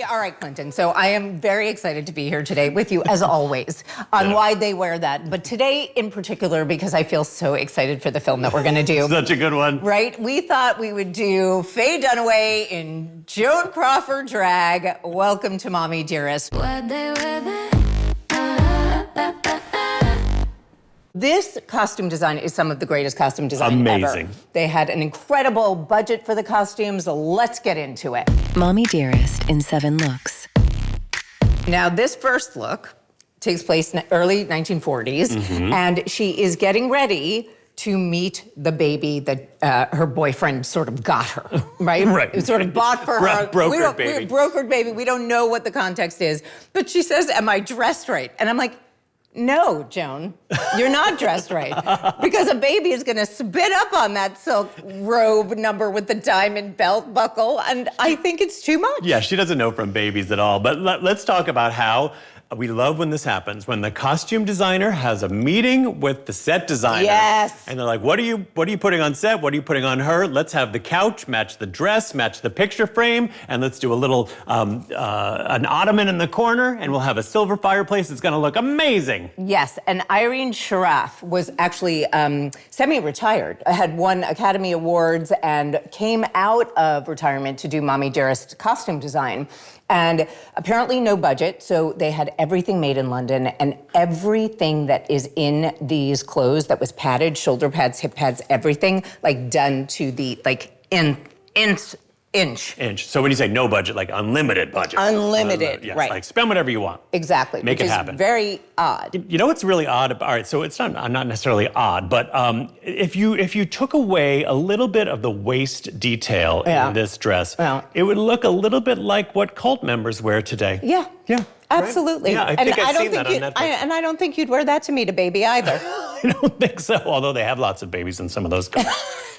All right, Clinton. So I am very excited to be here today with you, as always, on why they wear that. But today in particular, because I feel so excited for the film that we're going to do. Such a good one. Right? We thought we would do Faye Dunaway in Joan Crawford drag. Welcome to Mommie Dearest. This costume design is some of the greatest costume design ever. Amazing. They had an incredible budget for the costumes. Let's get into it. Mommie Dearest in 7 looks. Now, this first look takes place in the early 1940s, and she is getting ready to meet the baby that her boyfriend sort of got her, right? Right. It was sort of bought for her. Brokered baby. Brokered baby. We don't know what the context is. But she says, am I dressed right? And I'm like, no, Joan, you're not dressed right. Because a baby is going to spit up on that silk robe number with the diamond belt buckle, and I think it's too much. Yeah, she doesn't know from babies at all. But let's talk about how we love when this happens, when the costume designer has a meeting with the set designer. Yes. And they're like, what are you putting on set? What are you putting on her? Let's have the couch match the dress, match the picture frame, and let's do a little, an ottoman in the corner, and we'll have a silver fireplace. It's gonna look amazing. Yes, and Irene Sharaff was actually semi-retired, had won Academy Awards, and came out of retirement to do Mommie Dearest costume design. And apparently no budget, so they had everything made in London, and everything that is in these clothes that was padded, shoulder pads, hip pads, everything, like done to the, like, inch. So when you say no budget, like unlimited budget. Unlimited, yes, right. Like spend whatever you want. Exactly. Make which it happen. Is very odd. You know what's really odd? All right, so it's not necessarily odd, but if you took away a little bit of the waist detail in this dress, it would look a little bit like what cult members wear today. Yeah. Yeah. Absolutely. Right? Yeah, I think I've seen that on Netflix. And I don't think you'd wear that to meet a baby either. I don't think so, although they have lots of babies in some of those cults.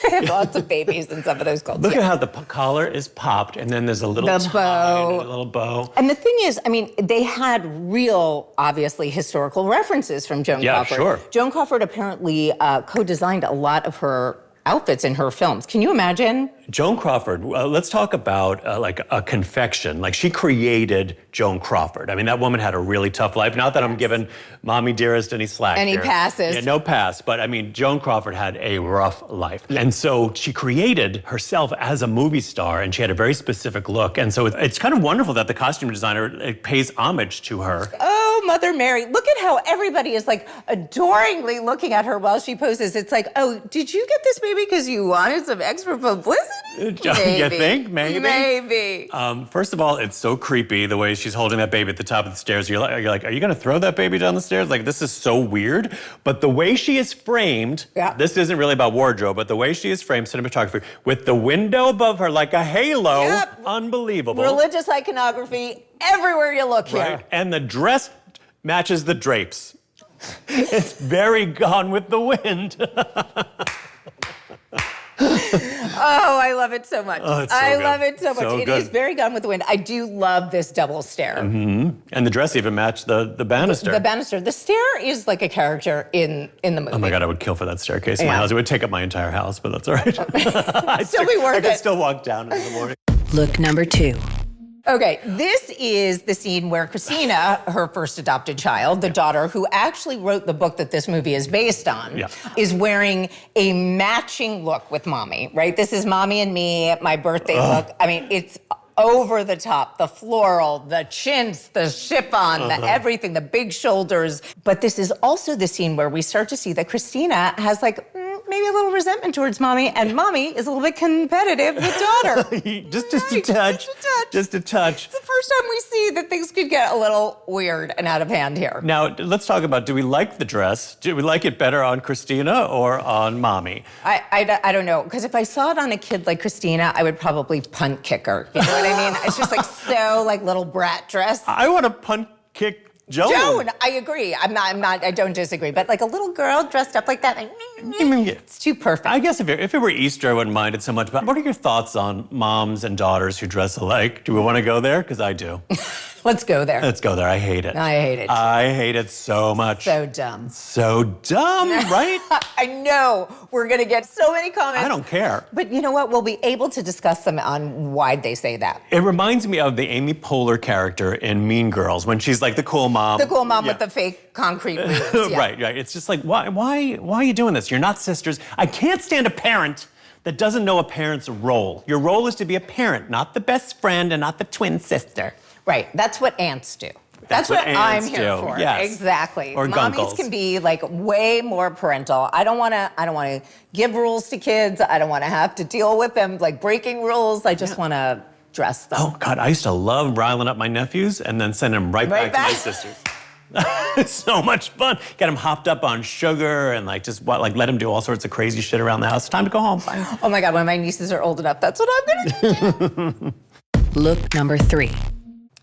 They have lots of babies in some of those cults. Look at how the collar is popped, and then there's a little bow. a little bow. And the thing is, I mean, they had real, obviously, historical references from Joan Crawford. Sure. Joan Crawford apparently co-designed a lot of her outfits in her films. Can you imagine? Joan Crawford, let's talk about like a confection. Like she created Joan Crawford. I mean, that woman had a really tough life. Not that I'm giving Mommie Dearest any slack Any here. passes. Yeah, no pass. But I mean, Joan Crawford had a rough life. And so she created herself as a movie star, and she had a very specific look. And so it's kind of wonderful that the costume designer pays homage to her. Oh, Mother Mary. Look at how everybody is like adoringly looking at her while she poses. It's like, oh, did you get this baby because you wanted some extra publicity? Maybe. You think? Maybe? Maybe. First of all, it's so creepy the way she's holding that baby at the top of the stairs. You're like, are you going to throw that baby down the stairs? Like, this is so weird. But the way she is framed, this isn't really about wardrobe, but the way she is framed, cinematography, with the window above her like a halo, unbelievable. Religious iconography everywhere you look here. Right? And the dress matches the drapes. It's very Gone with the Wind. Oh, I love it so much. Oh, it's so I good. love it so much. So It is very Gone with the Wind. I do love this double stair. And the dress even matched the banister. The banister. The stair is like a character in the movie. Oh my God, I would kill for that staircase in my house. It would take up my entire house, but that's all right. It'd still be worth I it. could still walk down in the morning. Look number 2. Okay, this is the scene where Christina, her first adopted child, the daughter who actually wrote the book that this movie is based on, is wearing a matching look with Mommy, right? This is Mommy and me at my birthday look. I mean, it's over the top, the floral, the chintz, the chiffon, the everything, the big shoulders. But this is also the scene where we start to see that Christina has like, maybe a little resentment towards Mommy, and Mommy is a little bit competitive with daughter. just a touch. Just a touch. It's the first time we see that things could get a little weird and out of hand here. Now, let's talk about, do we like the dress? Do we like it better on Christina or on Mommy? I don't know, because if I saw it on a kid like Christina, I would probably punt kick her. You know what I mean? It's just like so like little brat dress. I want to punt kick Joan. Joan, I agree. I don't disagree. But like a little girl dressed up like that, like, it's too perfect. I guess if it were Easter, I wouldn't mind it so much. But what are your thoughts on moms and daughters who dress alike? Do we want to go there? Because I do. Let's go there. Let's go there. I hate it. I hate it. I hate it so much. So dumb. So dumb, right? I know. We're going to get so many comments. I don't care. But you know what? We'll be able to discuss them on why they say that. It reminds me of the Amy Poehler character in Mean Girls when she's like the cool mom. The cool mom with the fake concrete roofs. Yeah. Right. It's just like, why are you doing this? You're not sisters. I can't stand a parent that doesn't know a parent's role. Your role is to be a parent, not the best friend and not the twin sister. Right. That's what aunts do. That's what I'm here for. Yes. Exactly. Or Mommies gunkles. can be like way more parental. I don't want to give rules to kids. I don't want to have to deal with them like breaking rules. I just want to dress them. Oh God, I used to love riling up my nephews and then send them right back to my sisters. It's so much fun. Get them hopped up on sugar and let them do all sorts of crazy shit around the house. Time to go home. Bye. Oh my God, when my nieces are old enough, that's what I'm gonna do. Look number 3.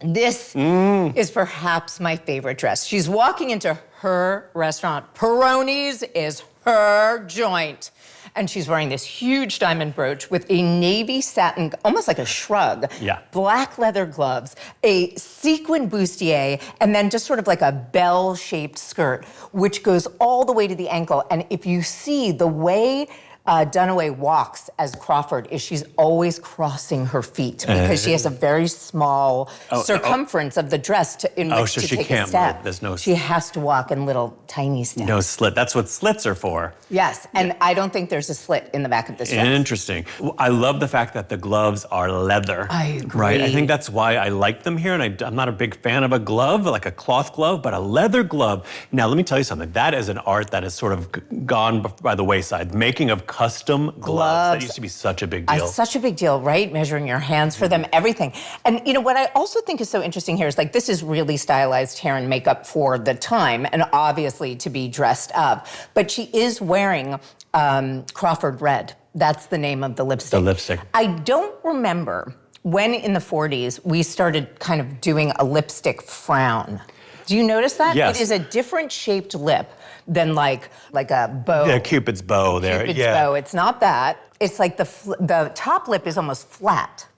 This is perhaps my favorite dress. She's walking into her restaurant. Peroni's is her joint. And she's wearing this huge diamond brooch with a navy satin, almost like a shrug, black leather gloves, a sequin bustier, and then just sort of like a bell-shaped skirt, which goes all the way to the ankle. And if you see the way Dunaway walks as Crawford is she's always crossing her feet because she has a very small circumference of the dress in which so to she take can't a step. move. There's no. She has to walk in little tiny steps. No slit. That's what slits are for. Yes, and I don't think there's a slit in the back of this dress. Interesting. I love the fact that the gloves are leather. I agree. Right. I think that's why I like them here, and I'm not a big fan of a glove, like a cloth glove, but a leather glove. Now, let me tell you something. That is an art that has sort of gone by the wayside. Making of custom gloves. That used to be such a big deal. Such a big deal, right? Measuring your hands for them, everything. And you know what I also think is so interesting here is like this is really stylized hair and makeup for the time, and obviously to be dressed up. But she is wearing Crawford Red. That's the name of the lipstick. The lipstick. I don't remember when in the 40s we started kind of doing a lipstick frown. Do you notice that? Yes. It is a different shaped lip than like a bow. Yeah, Cupid's bow there. Cupid's bow. It's not that. It's like the top lip is almost flat.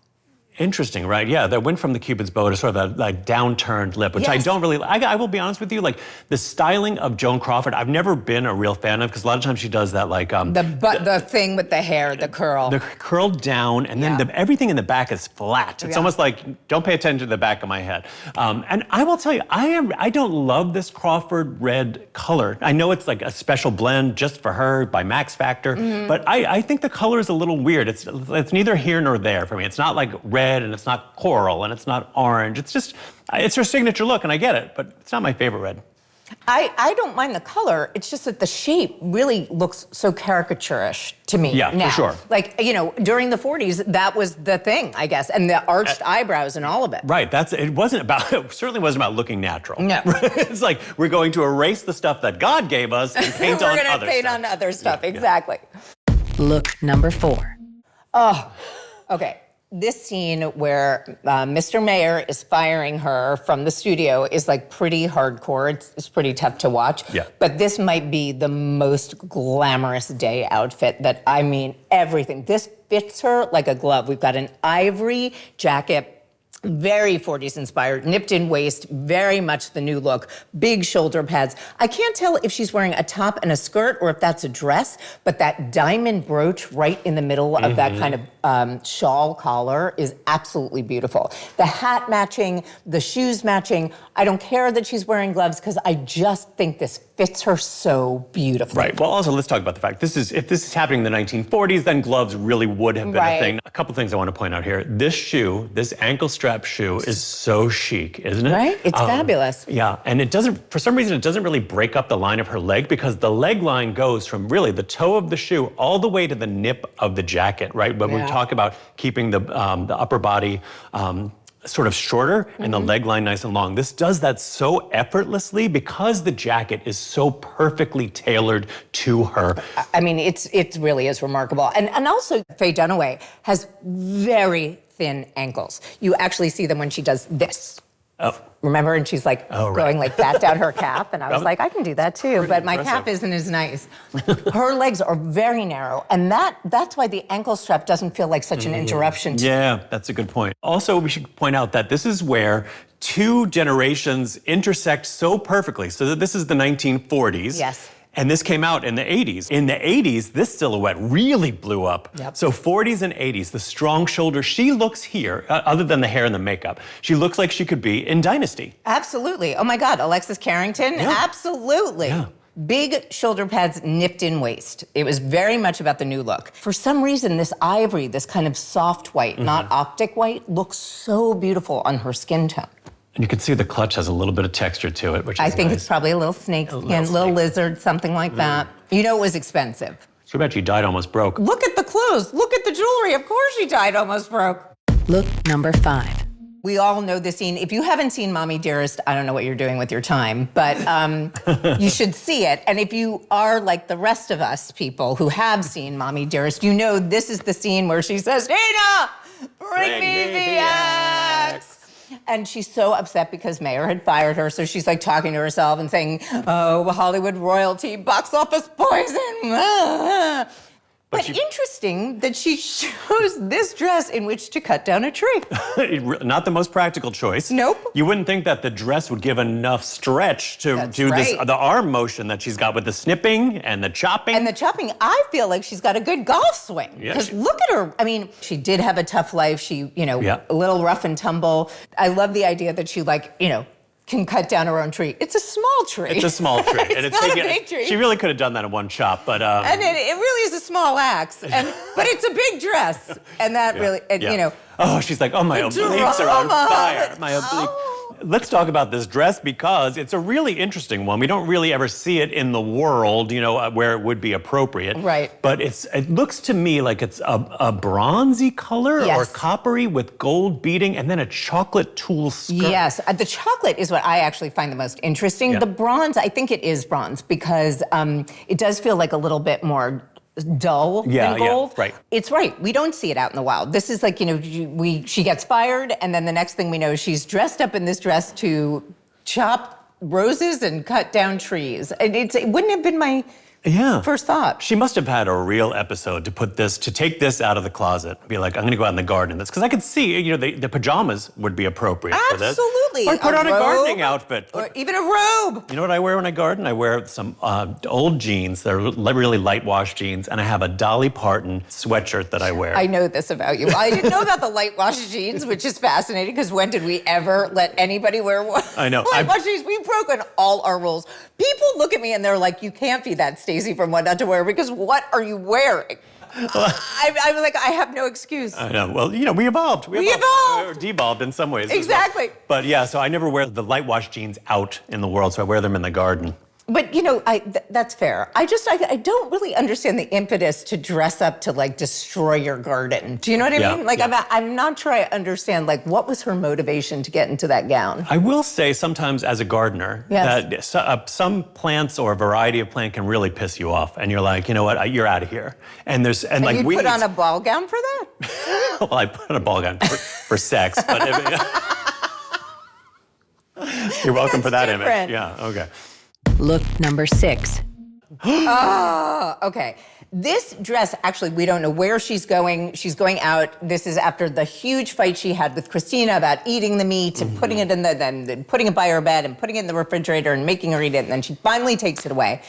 Interesting, right? Yeah, that went from the Cupid's bow to sort of a like downturned lip, which I don't really. I will be honest with you, like the styling of Joan Crawford, I've never been a real fan of because a lot of times she does that like the thing with the hair, the curl, the curl down, and then everything in the back is flat. It's almost like don't pay attention to the back of my head. And I will tell you, I don't love this Crawford Red color. I know it's like a special blend just for her by Max Factor, but I think the color is a little weird. It's neither here nor there for me. It's not like red. And it's not coral, and it's not orange. It's her signature look, and I get it, but it's not my favorite red. I don't mind the color. It's just that the shape really looks so caricaturish to me now. Yeah, for sure. Like, you know, during the 40s, that was the thing, I guess, and the arched eyebrows and all of it. Right, it certainly wasn't about looking natural. No. It's like, we're going to erase the stuff that God gave us and paint on other stuff. We're gonna paint on other stuff, exactly. Look number 4. Oh, okay. This scene where Mr. Mayer is firing her from the studio is like pretty hardcore. It's pretty tough to watch. Yeah. But this might be the most glamorous day outfit that, I mean, everything. This fits her like a glove. We've got an ivory jacket, very 40s inspired, nipped in waist, very much the new look, big shoulder pads. I can't tell if she's wearing a top and a skirt or if that's a dress, but that diamond brooch right in the middle of that kind of shawl collar is absolutely beautiful. The hat matching, the shoes matching. I don't care that she's wearing gloves because I just think this fits her so beautifully. Right. Well, also, let's talk about the fact if this is happening in the 1940s, then gloves really would have been a thing. A couple things I want to point out here. This shoe, this ankle strap shoe is so chic, isn't it? Right? It's fabulous. Yeah, and it doesn't, for some reason, it doesn't really break up the line of her leg because the leg line goes from really the toe of the shoe all the way to the nip of the jacket, right? When we talk about keeping the upper body sort of shorter and the leg line nice and long. This does that so effortlessly because the jacket is so perfectly tailored to her. I mean, it really is remarkable. And also, Faye Dunaway has very thin ankles. You actually see them when she does this. Remember? And she's like going like that down her calf. And I was like, I can do that too. But my calf isn't as nice. Her legs are very narrow. And that's why the ankle strap doesn't feel like such an interruption. Yeah, that's a good point. Also, we should point out that this is where two generations intersect so perfectly. So that this is the 1940s. Yes. And this came out in the 80s. In the 80s, this silhouette really blew up. Yep. So 40s and 80s, the strong shoulder, she looks here, other than the hair and the makeup, she looks like she could be in Dynasty. Absolutely. Oh my God, Alexis Carrington? Yeah. Absolutely. Yeah. Big shoulder pads, nipped in waist. It was very much about the new look. For some reason, this ivory, this kind of soft white, not optic white, looks so beautiful on her skin tone. And you can see the clutch has a little bit of texture to it, which is I think nice. it's probably a little snake skin, little lizard, something like that. You know it was expensive. So bet you died almost broke. Look at the clothes. Look at the jewelry. Of course she died almost broke. Look number 5. We all know this scene. If you haven't seen Mommie Dearest, I don't know what you're doing with your time, but you should see it. And if you are like the rest of us people who have seen Mommie Dearest, you know this is the scene where she says, Nina, bring me the axe. And she's so upset because Mayer had fired her, so she's like talking to herself and saying, oh, Hollywood royalty, box office poison. But interesting that she chose this dress in which to cut down a tree. Not the most practical choice. Nope. You wouldn't think that the dress would give enough stretch to do the arm motion that she's got with the snipping and the chopping. And the chopping, I feel like she's got a good golf swing. Because look at her. I mean, she did have a tough life. She, a little rough and tumble. I love the idea that she can cut down her own tree. It's a small tree. It's a small tree. It's not a big tree. She really could have done that in one chop, but... And it really is a small axe, but it's a big dress. And that really, Oh, she's like, my obliques are on fire. My obliques. Let's talk about this dress because it's a really interesting one. We don't really ever see it in the world, where it would be appropriate. Right. But it looks to me like it's a bronzy color or coppery with gold beading and then a chocolate tulle skirt. Yes, the chocolate is what I actually find the most interesting. Yeah. The bronze, I think it is bronze because it does feel like a little bit more dull than gold. Yeah, right. It's right. We don't see it out in the wild. This is like, she gets fired, and then the next thing we know, she's dressed up in this dress to chop roses and cut down trees. It wouldn't have been my first thought. She must have had a real episode to take this out of the closet and be like, I'm going to go out in the garden. That's because I could see, the pajamas would be appropriate for this. Absolutely. Or put on a gardening outfit. Or even a robe. You know what I wear when I garden? I wear some old jeans. They're really light wash jeans. And I have a Dolly Parton sweatshirt that I wear. I know this about you. I didn't know about the light wash jeans, which is fascinating because when did we ever let anybody wear I know. light wash jeans? We've broken all our rules. People look at me and they're like, you can't be that Stacy from What Not to Wear because what are you wearing? I'm like, I have no excuse. I know. Well, we evolved. We evolved. Or devolved in some ways. Exactly. But so I never wear the light wash jeans out in the world, so I wear them in the garden. But, that's fair. I don't really understand the impetus to dress up to, destroy your garden. Do you know what I mean? I'm not sure I understand, what was her motivation to get into that gown? I will say sometimes as a gardener that some plants or a variety of plant can really piss you off. And you're like, you know what, you're out of here. And you put on a ball gown for that? Well, I put on a ball gown for sex. But you're welcome for that different. Image. Yeah, okay. Look number 6. Oh, okay. This dress, actually, we don't know where she's going. She's going out. This is after the huge fight she had with Christina about eating the meat and putting it in then putting it by her bed and putting it in the refrigerator and making her eat it. And then she finally takes it away.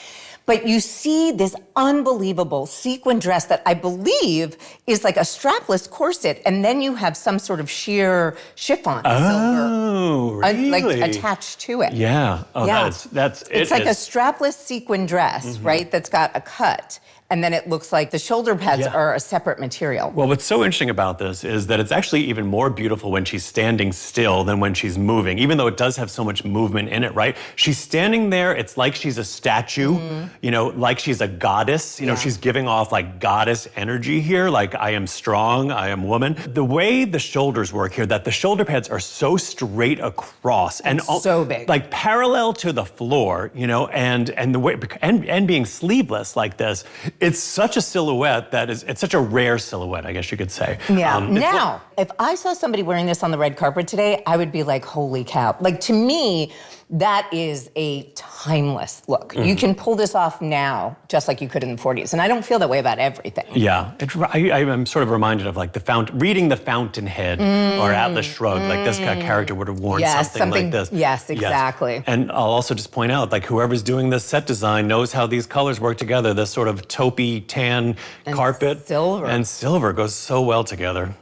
But you see this unbelievable sequin dress that I believe is like a strapless corset, and then you have some sort of sheer chiffon silver, really? Attached to it. Yeah. Oh, yeah. It's like a strapless sequin dress, right? That's got a cut. And then it looks like the shoulder pads are a separate material. Well, what's so interesting about this is that it's actually even more beautiful when she's standing still than when she's moving, even though it does have so much movement in it, right? She's standing there, it's like she's a statue, like she's a goddess. She's giving off goddess energy here, like I am strong, I am woman. The way the shoulders work here, that the shoulder pads are so straight across and so big. Parallel to the floor, and the way and being sleeveless like this, It's such a silhouette it's such a rare silhouette, I guess you could say. Yeah. Now, if I saw somebody wearing this on the red carpet today, I would be like, holy cow. Like, to me, that is a timeless look. You can pull this off now, just like you could in the 40s. And I don't feel that way about everything. Yeah. I'm sort of reminded of like reading The Fountainhead or Atlas Shrugged. Like this character would have worn something like this. Yes, exactly. Yes. And I'll also just point out, like whoever's doing this set design knows how these colors work together. This sort of taupey tan carpet. And silver goes so well together.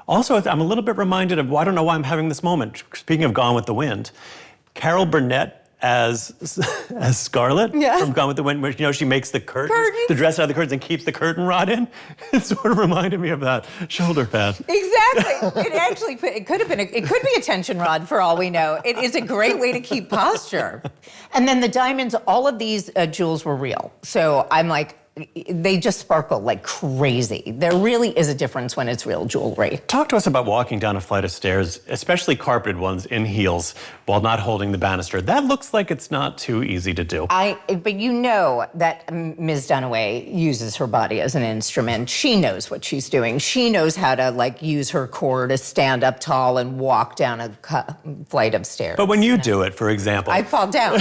Also, I'm a little bit reminded of, I don't know why I'm having this moment. Speaking of Gone with the Wind, Carol Burnett as Scarlett from Gone with the Wind, where she makes the curtains, the dress out of the curtains and keeps the curtain rod in. It sort of reminded me of that shoulder pad. Exactly. It could be a tension rod for all we know. It is a great way to keep posture. And then the diamonds, all of these jewels were real. So I'm like, they just sparkle like crazy. There really is a difference when it's real jewelry. Talk to us about walking down a flight of stairs, especially carpeted ones in heels, while not holding the banister. That looks like it's not too easy to do. But you know that Ms. Dunaway uses her body as an instrument. She knows what she's doing. She knows how to like use her core to stand up tall and walk down a flight of stairs. But when you do it, for example, I fall down.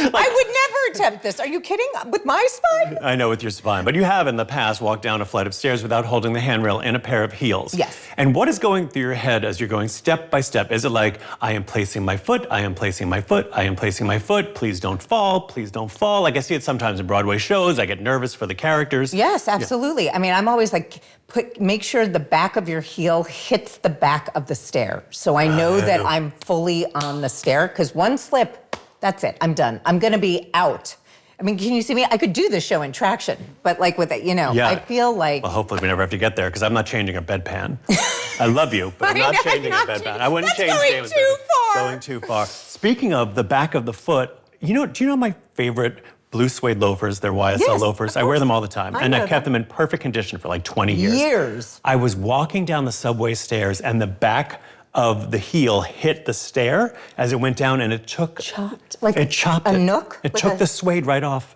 I would never attempt this. Are you kidding? With my spine? I know, with your spine. But you have in the past walked down a flight of stairs without holding the handrail in a pair of heels. Yes. And what is going through your head as you're going step by step? Is it like, I am placing my foot, I am placing my foot, I am placing my foot, please don't fall, please don't fall. Like I see it sometimes in Broadway shows. I get nervous for the characters. Yes, absolutely. Yeah. I mean, I'm always like, make sure the back of your heel hits the back of the stair. So I know that I'm fully on the stair, because one slip, that's it, I'm done. I'm gonna be out. I mean, can you see me? I could do this show in traction, but like with it, I feel like... Well, hopefully we never have to get there, because I'm not changing a bedpan. I love you, but I'm not changing a bedpan. I wouldn't change David's bedpan. Too far. Going too far. Speaking of the back of the foot, do you know my favorite blue suede loafers? They're YSL loafers. I wear them all the time. And I've kept them in perfect condition for like 20 years. I was walking down the subway stairs and the back of the heel hit the stair as it went down, and it took... Chopped? Like it chopped a it. nook? It took the suede right off.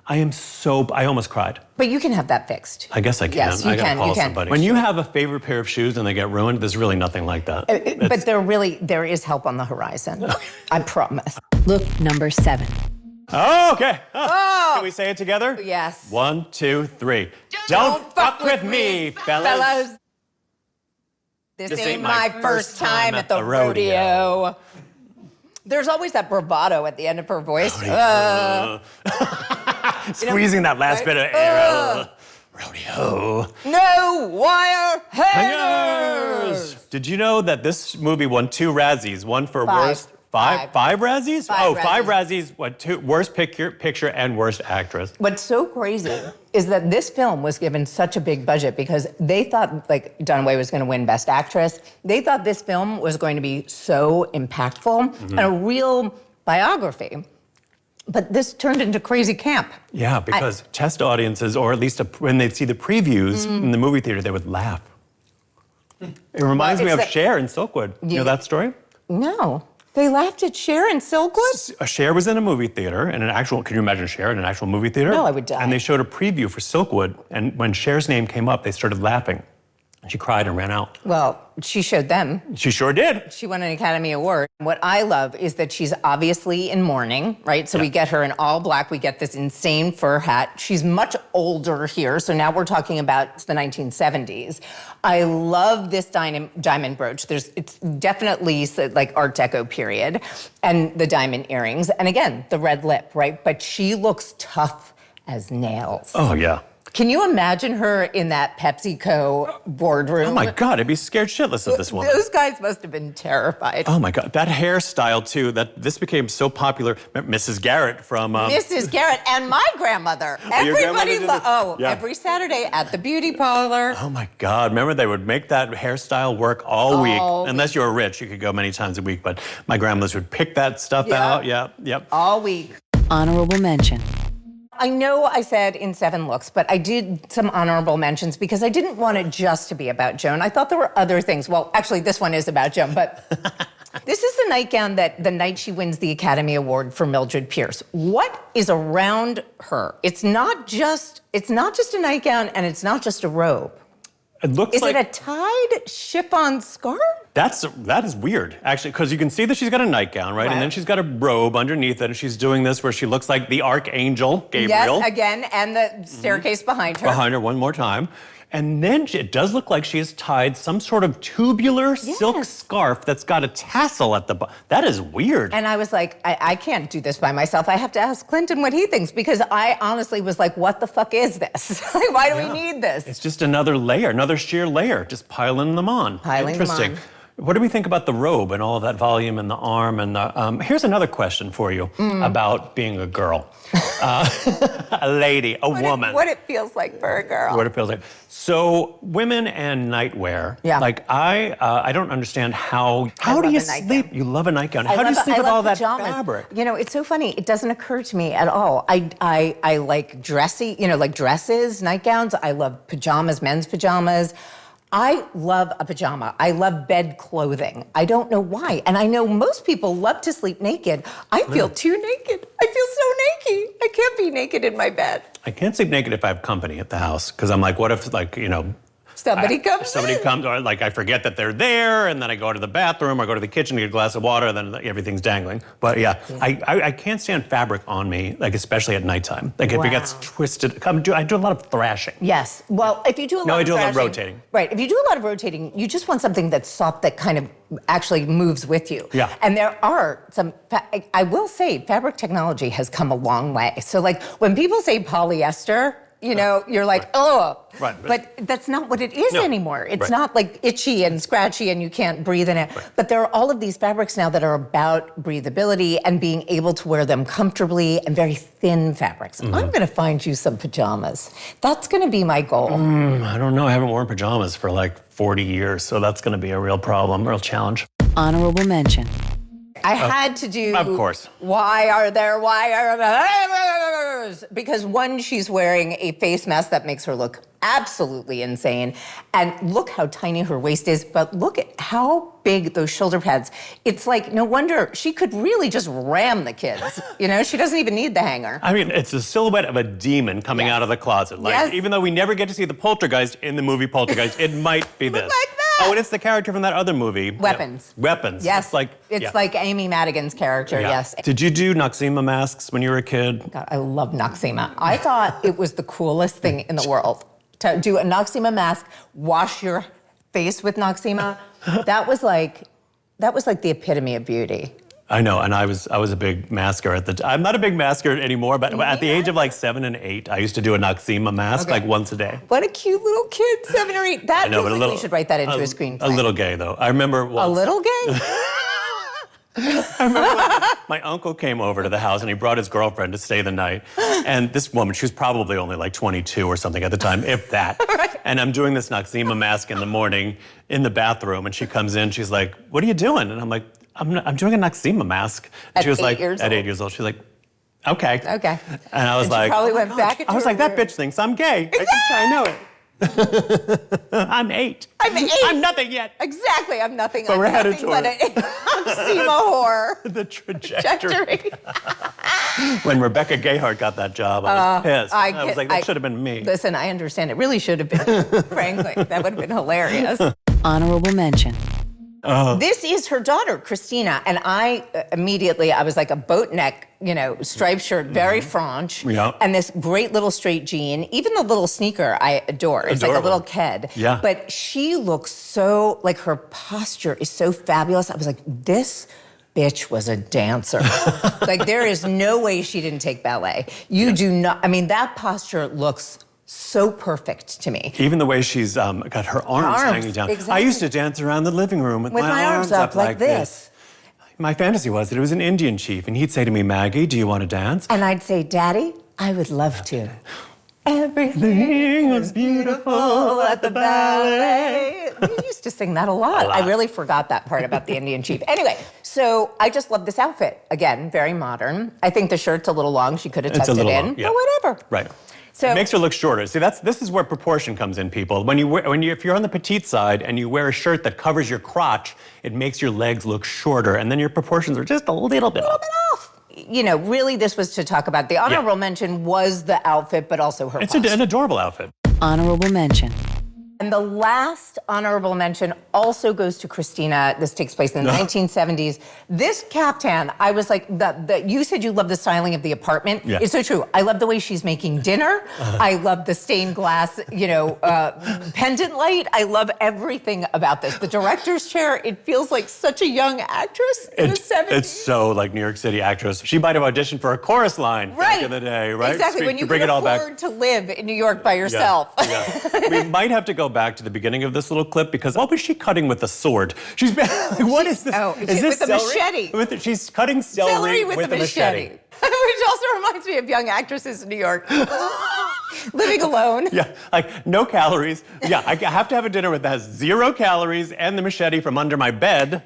I almost cried. But you can have that fixed. I guess I can. Yes, you gotta call somebody. When you have a favorite pair of shoes and they get ruined, there's really nothing like that. But there is help on the horizon. I promise. Look number 7. Oh, okay. Can we say it together? Yes. 1, 2, 3. Don't fuck with me, fellas. This ain't my first time at the rodeo. There's always that bravado at the end of her voice. Squeezing that last bit of air. Rodeo. No wire hangers. Did you know that this movie won 2 Razzies? One for worst... Five Razzies? Five Razzies. What, worst picture and worst actress. What's so crazy is that this film was given such a big budget because they thought like Dunaway was going to win Best Actress. They thought this film was going to be so impactful and a real biography. But this turned into crazy camp. Yeah, because test audiences, or at least when they'd see the previews in the movie theater, they would laugh. It reminds me of Cher in Silkwood. You know that story? No. They laughed at Cher in Silkwood? Cher was in a movie theater, can you imagine Cher in an actual movie theater? No, I would die. And they showed a preview for Silkwood, and when Cher's name came up, they started laughing. She cried and ran out. Well, she showed them. She sure did. She won an Academy Award. What I love is that she's obviously in mourning, right? So we get her in all black. We get this insane fur hat. She's much older here. So now we're talking about the 1970s. I love this diamond brooch. It's definitely like Art Deco period. And the diamond earrings. And again, the red lip, right? But she looks tough as nails. Oh, yeah. Can you imagine her in that PepsiCo boardroom? Oh my God, I'd be scared shitless of this woman. Those guys must have been terrified. Oh my God, that hairstyle too, this became so popular. Mrs. Garrett from... Mrs. Garrett and my grandmother. Everybody every Saturday at the beauty parlor. Oh my God, remember they would make that hairstyle work all week. Unless you were rich, you could go many times a week, but my grandmothers would pick that stuff out. Yep. All week. Honorable mention. I know I said in 7 looks, but I did some honorable mentions because I didn't want it just to be about Joan. I thought there were other things. Well, actually, this one is about Joan, but This is the nightgown that the night she wins the Academy Award for Mildred Pierce. What is around her? It's not just a nightgown, and it's not just a robe. It looks Is it a tied chiffon scarf? That is weird, actually, because you can see that she's got a nightgown, right? And then she's got a robe underneath it, and she's doing this where she looks like the Archangel Gabriel. Yes, again, and the staircase behind her. Behind her one more time. And then it does look like she has tied some sort of tubular silk scarf that's got a tassel at the bottom. That is weird. And I was like, I can't do this by myself. I have to ask Clinton what he thinks, because I honestly was like, what the fuck is this? Why do we need this? It's just another layer, another sheer layer, just piling them on. Interesting. What do we think about the robe and all of that volume and the arm? And the, here's another question for you about being a girl, a lady, a woman. What it feels like for a girl. What it feels like. So women and nightwear. Yeah. Like I don't understand how do you sleep? You love a nightgown. How do you sleep with all that fabric? You know, it's so funny. It doesn't occur to me at all. I like dressy, like dresses, nightgowns. I love pajamas, men's pajamas. I love a pajama. I love bed clothing. I don't know why. And I know most people love to sleep naked. I feel too naked. I feel so naked. I can't be naked in my bed. I can't sleep naked if I have company at the house, because I'm like, what if, somebody comes, or like I forget that they're there, and then I go to the bathroom or go to the kitchen to get a glass of water, and then everything's dangling. But I can't stand fabric on me, like especially at nighttime. Like if it gets twisted, I do a lot of thrashing. Yes. Well, if you do a lot of I do thrashing, a lot of rotating. Right. If you do a lot of rotating, you just want something that's soft that kind of actually moves with you. Yeah. And there are some, I will say, fabric technology has come a long way. So like when people say polyester, you're like, oh. Right. But that's not what it is anymore. It's not like itchy and scratchy and you can't breathe in it. Right. But there are all of these fabrics now that are about breathability and being able to wear them comfortably, and very thin fabrics. I'm going to find you some pajamas. That's going to be my goal. I don't know. I haven't worn pajamas for like 40 years, so that's going to be a real problem, real challenge. Honorable mention. I had to do. Of course. Why are there? Because one, she's wearing a face mask that makes her look absolutely insane. And look how tiny her waist is, but look at how big those shoulder pads. It's like, no wonder she could really just ram the kids. She doesn't even need the hanger. I mean, it's the silhouette of a demon coming out of the closet. Like, even though we never get to see the poltergeist in the movie Poltergeist, it might be this. Look like that. Oh, and it's the character from that other movie. Weapons. Weapons. Yes. It's like Amy Madigan's character, yes. Did you do Noxzema masks when you were a kid? God, I love Noxzema. I thought it was the coolest thing in the world to do a Noxzema mask, wash your face with Noxzema. That was like the epitome of beauty. I know, and I was a big masker at the time. I'm not a big masker anymore, but at the age of like 7 and 8, I used to do a Noxzema mask like once a day. What a cute little kid, 7 or 8. That feels like we should write that into a screenplay. A little gay, though. I remember once. A little gay? I remember my uncle came over to the house and he brought his girlfriend to stay the night. And this woman, she was probably only like 22 or something at the time, if that. Right. And I'm doing this Noxzema mask in the morning in the bathroom, and she comes in, she's like, "What are you doing?" And I'm like, I'm doing a Noxzema mask. And she was like, at 8 years old, she's like, okay. Okay. And I was like, probably went back into I was like, that bitch thinks I'm gay. I know it. I'm 8. I'm 8. I'm nothing yet. Exactly, I'm nothing. But we're headed toward it. Noxzema whore. The trajectory. When Rebecca Gayheart got that job, I was pissed. I was like, that should have been me. Listen, I understand. It really should have been, frankly. That would have been hilarious. Honorable mention. This is her daughter, Christina, and I was like a boat neck, striped shirt, very French, and this great little straight jean. Even the little sneaker I adore. It's like a little kid. Yeah. But she looks so, like her posture is so fabulous. I was like, this bitch was a dancer. Like there is no way she didn't take ballet. You do not, that posture looks so perfect to me. Even the way she's got her arms hanging down. Exactly. I used to dance around the living room with my arms up like this. My fantasy was that it was an Indian chief, and he'd say to me, "Maggie, do you want to dance?" And I'd say, "Daddy, I would love to." Everything was beautiful at the ballet. We used to sing that a lot. I really forgot that part about the Indian chief. Anyway, so I just love this outfit. Again, very modern. I think the shirt's a little long. She could have tucked it in, long, yeah. but whatever. Right. So it makes her look shorter. See, this is where proportion comes in, people. If you're on the petite side and you wear a shirt that covers your crotch, it makes your legs look shorter, and then your proportions are just a little bit off. You know, really, this was to talk about the honorable mention was the outfit, but also her. It's an adorable outfit. Honorable mention. And the last honorable mention also goes to Christina. This takes place in the 1970s. This caftan, I was like, you said you love the styling of the apartment. Yeah. It's so true. I love the way she's making dinner. I love the stained glass, pendant light. I love everything about this. The director's chair, it feels like such a young actress in the 70s. It's so like New York City actress. She might have auditioned for a chorus line back in the day, right? Exactly, when you can afford to live in New York by yourself. Yeah. We might have to go back to the beginning of this little clip because what was she cutting with a sword? She's like, what is this? Oh, is this with a machete. She's cutting celery with a machete. Which also reminds me of young actresses in New York. Living alone. Yeah, like no calories. Yeah, I have to have a dinner that has 0 calories and the machete from under my bed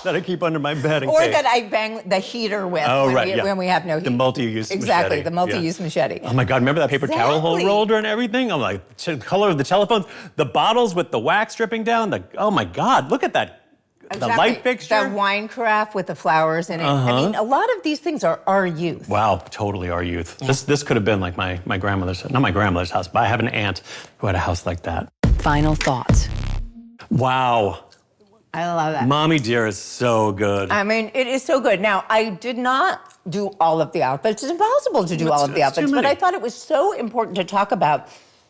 that I keep under my bed in Or case. that I bang the heater with when we have no heat. The multi-use Exactly, machete. the multi-use machete. Oh my God, remember that paper towel holder and everything? I'm like, the color of the telephones, the bottles with the wax dripping down. Oh my God, look at that. Exactly. The light fixture. The wine carafe with the flowers in it. I mean, a lot of these things are our youth. Wow, totally our youth. Yeah. This could have been like my grandmother's, not my grandmother's house, but I have an aunt who had a house like that. Final thoughts. Wow. I love that. Mommie Dearest is so good. I mean, it is so good. Now, I did not do all of the outfits. It's impossible to do all of the outfits, but I thought it was so important to talk about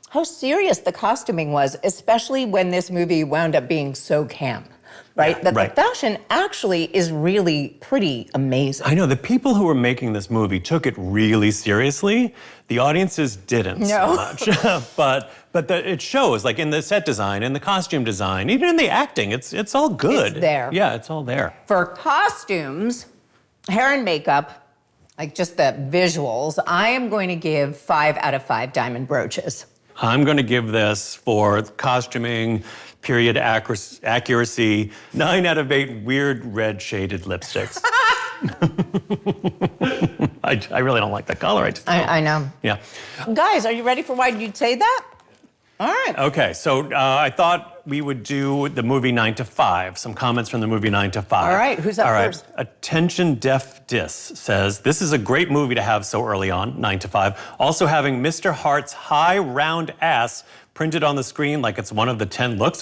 how serious the costuming was, especially when this movie wound up being so camp. Right? That the fashion actually is really pretty amazing. I know, the people who were making this movie took it really seriously. The audiences didn't so much. but it shows, like in the set design, in the costume design, even in the acting, it's all good. It's there. Yeah, it's all there. For costumes, hair and makeup, like just the visuals, I am going to give 5 out of 5 diamond brooches. I'm going to give this for costuming, period accuracy, 9 out of 8 weird red shaded lipsticks. I really don't like the color. I know. Yeah. Guys, are you ready for why you'd say that? All right. Okay, so I thought we would do the movie 9 to 5. Some comments from the movie 9 to 5. All right, who's up first? Attention Deaf Dis says, this is a great movie to have so early on, 9 to 5. Also having Mr. Hart's high round ass printed on the screen like it's one of the 10 looks, ?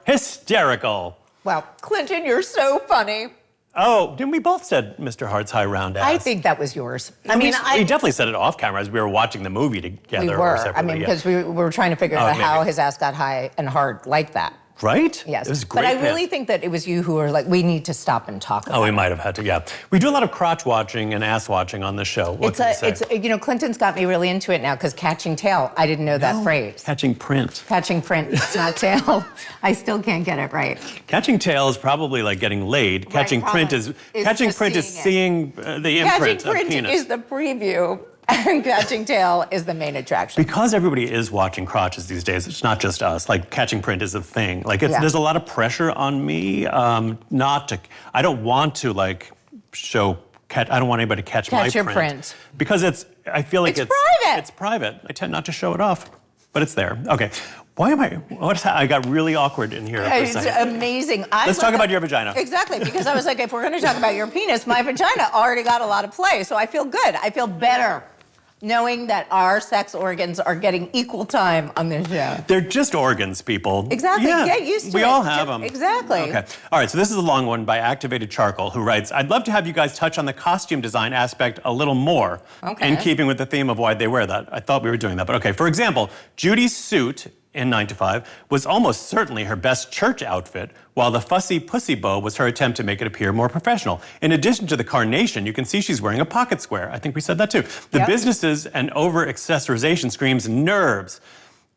Hysterical. Wow, Clinton, you're so funny. Oh, didn't we both said Mr. Hart's high round ass? I think that was yours. I mean, we definitely said it off camera as we were watching the movie together. We were. Or separately. Because we were trying to figure out how his ass got high and hard like that. Right? Yes. It was great. But I really think that it was you who were like, we need to stop and talk about it. Oh, we might have had to, yeah. We do a lot of crotch watching and ass watching on this show. What can you say? Clinton's got me really into it now because catching tail, I didn't know that phrase. Catching print. Catching print, it's not tail. I still can't get it right. Catching tail is probably like getting laid. Right, Catching print is seeing the imprint of penis. Catching print is the preview. And catching tail is the main attraction. Because everybody is watching crotches these days, it's not just us. Like catching print is a thing. Like there's a lot of pressure on me not to. I don't want to show. I don't want anybody to catch my your print. Because I feel like it's private. It's private. I tend not to show it off, but it's there. Okay. Why am I? I got really awkward in here. It's amazing. Let's talk about your vagina. Exactly, because I was like, if we're going to talk about your penis, my vagina already got a lot of play, so I feel good. I feel better knowing that our sex organs are getting equal time on this show. They're just organs, people. Exactly. Yeah. Get used to it. We all have them. Exactly. Okay. All right, so this is a long one by Activated Charcoal, who writes, I'd love to have you guys touch on the costume design aspect a little more. Okay. In keeping with the theme of why they wear that. I thought we were doing that, but okay. For example, Judy's suit in 9 to 5 was almost certainly her best church outfit, while the fussy pussy bow was her attempt to make it appear more professional. In addition to the carnation, you can see she's wearing a pocket square. I think we said that too. The businesses and over-accessorization screams nerves.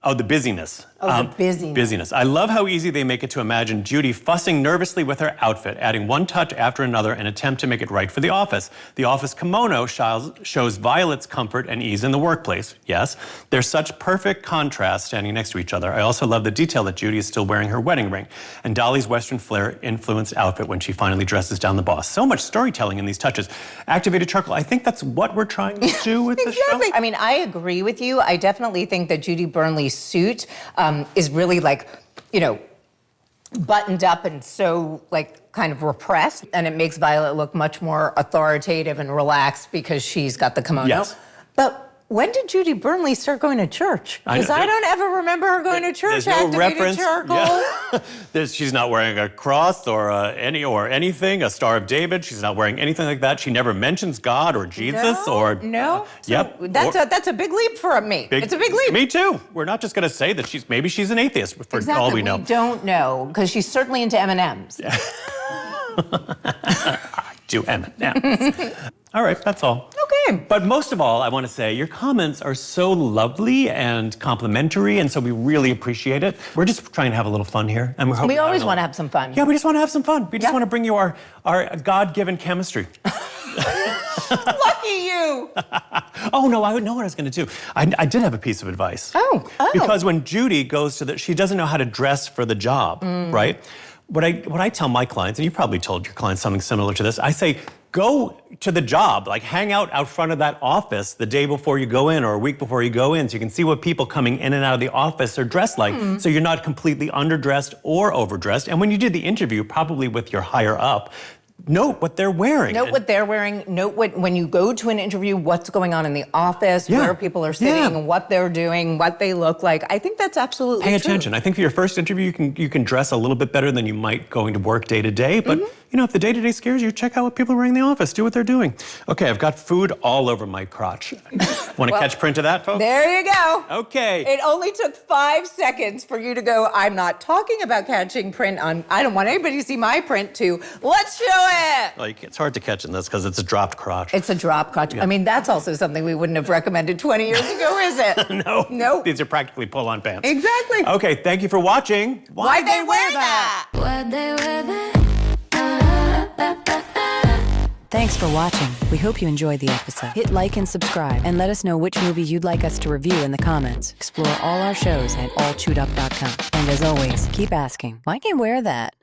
Oh, the busyness. Oh, the busyness. Busyness. I love how easy they make it to imagine Judy fussing nervously with her outfit, adding one touch after another in an attempt to make it right for the office. The office kimono shows Violet's comfort and ease in the workplace. Yes, there's such perfect contrast standing next to each other. I also love the detail that Judy is still wearing her wedding ring, and Dolly's Western flair influenced outfit when she finally dresses down the boss. So much storytelling in these touches. Activated charcoal, I think that's what we're trying to do with the show. I mean, I agree with you. I definitely think that Judy Burnley's suit is really like, buttoned up and so like kind of repressed, and it makes Violet look much more authoritative and relaxed because she's got the kimono. Yes. But when did Judy Burnley start going to church? Because I don't ever remember her going to church. There's no Activated reference. charcoal. Yeah. She's not wearing a cross or anything, a Star of David. She's not wearing anything like that. She never mentions God or Jesus or. No. Yep. That's a big leap for me. It's a big leap. Me too. We're not just going to say that maybe she's an atheist for all we know. We don't know, because she's certainly into M&Ms. I do M&Ms. All right, that's all. Okay. But most of all, I want to say your comments are so lovely and complimentary, and so we really appreciate it. We're just trying to have a little fun here. And we always want to have some fun. Yeah, we just want to have some fun. We just want to bring you our God-given chemistry. Lucky you. Oh, no, I know what I was going to do. I did have a piece of advice. Oh. Because when Judy goes to she doesn't know how to dress for the job, right? What I tell my clients, and you probably told your clients something similar to this, I say, go to the job, like hang out front of that office the day before you go in or a week before you go in so you can see what people coming in and out of the office are dressed like, so you're not completely underdressed or overdressed. And when you did the interview, probably with your higher up, note what they're wearing. Note what they're wearing. Note when you go to an interview, what's going on in the office, where people are sitting, what they're doing, what they look like. I think that's absolutely Pay true. attention. I think for your first interview, you can dress a little bit better than you might going to work day to day. But if the day to day scares you, check out what people are wearing in the office. Do what they're doing. Okay, I've got food all over my crotch. Want to catch print of that, folks? There you go. Okay. It only took 5 seconds for you to go, I'm not talking about catching print on, I don't want anybody to see my print too. Let's show it. Like, it's hard to catch in this because it's a dropped crotch. It's a drop crotch. Yeah. I mean, that's also something we wouldn't have recommended 20 years ago, is it? No. Nope. These are practically pull-on pants. Exactly. Okay, thank you for watching. Why'd they wear that? Why'd they wear that? Thanks for watching. We hope you enjoyed the episode. Hit like and subscribe, and let us know which movie you'd like us to review in the comments. Explore all our shows at allchewedup.com. And as always, keep asking, why can't I wear that?